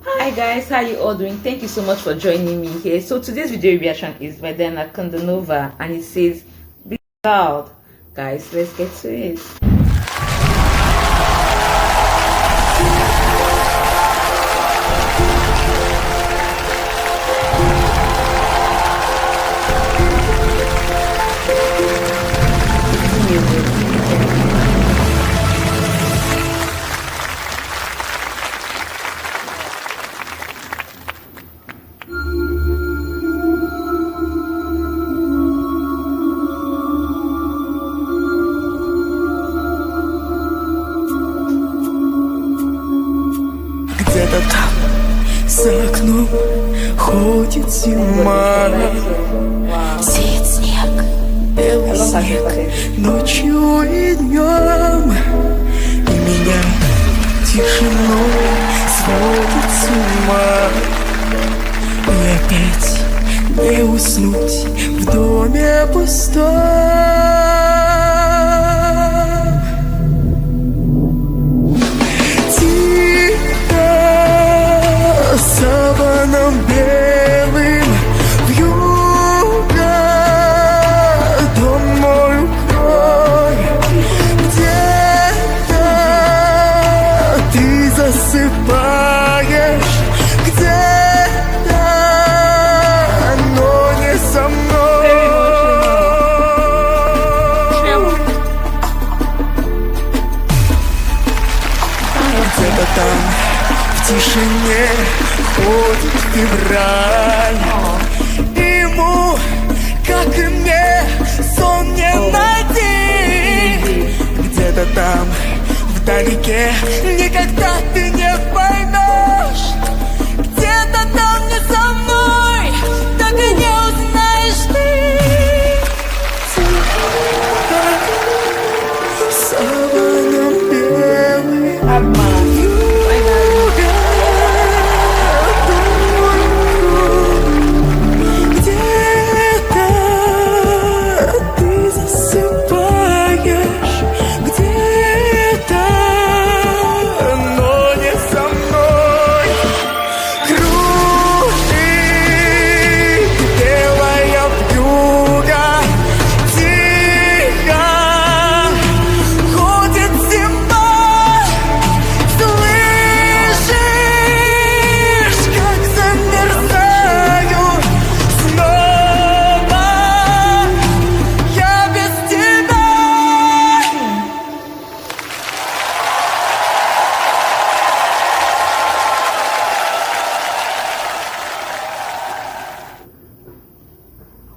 Hi guys, how you all doing? Thank you so much for joining me here. So today's video reaction is by Diana Ankudinova and it says be loud. Guys, let's get to it. Где-то там, за окном, ходит зима. Сеет снег, белый снег, ночью и днем. И меня тишиной сводит с ума. И опять не уснуть в доме пустом. Саваном белым вьюга, дом мой укрой. Где-то ты засыпаешь, где-то, но не со мной. Где-то там, в тишине, ходит февраль. Ему, как и мне, сон не найти. Где-то там, вдалеке, никогда ты не поймешь. Где-то там не со мной, так и не узнаешь ты. Саваном белый обман.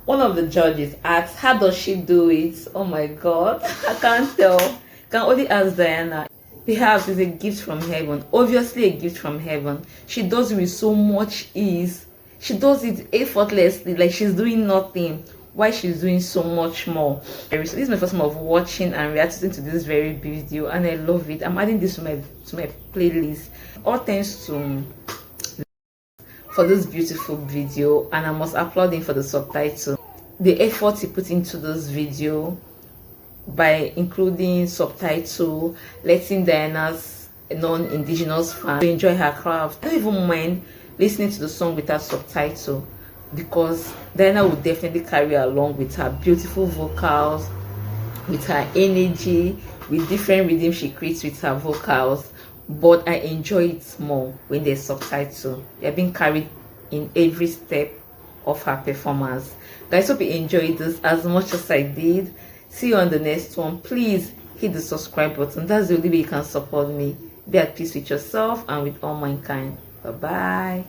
One of the judges asked, how does she do it? Oh my god, I can't tell. Can only ask Diana. Perhaps it's a gift from heaven. Obviously a gift from heaven. She does it with so much ease. She does it effortlessly, like she's doing nothing while she's doing so much more. So this is my first time of watching and reacting to this very video and I love it. I'm adding this to my playlist. All thanks to for this beautiful video, and I must applaud him for the subtitle. The effort he put into this video by including subtitle, letting Diana's non-indigenous fans enjoy her craft. I don't even mind listening to the song without subtitle because Diana would definitely carry along with her beautiful vocals, with her energy, with different rhythm she creates with her vocals. But I enjoy it more when there's subtitle. They're being carried in every step of her performance. Guys, hope you enjoyed this as much as I did. See you on the next one. Please hit the subscribe button. That's the only way you can support me. Be at peace with yourself and with all mankind. Bye bye.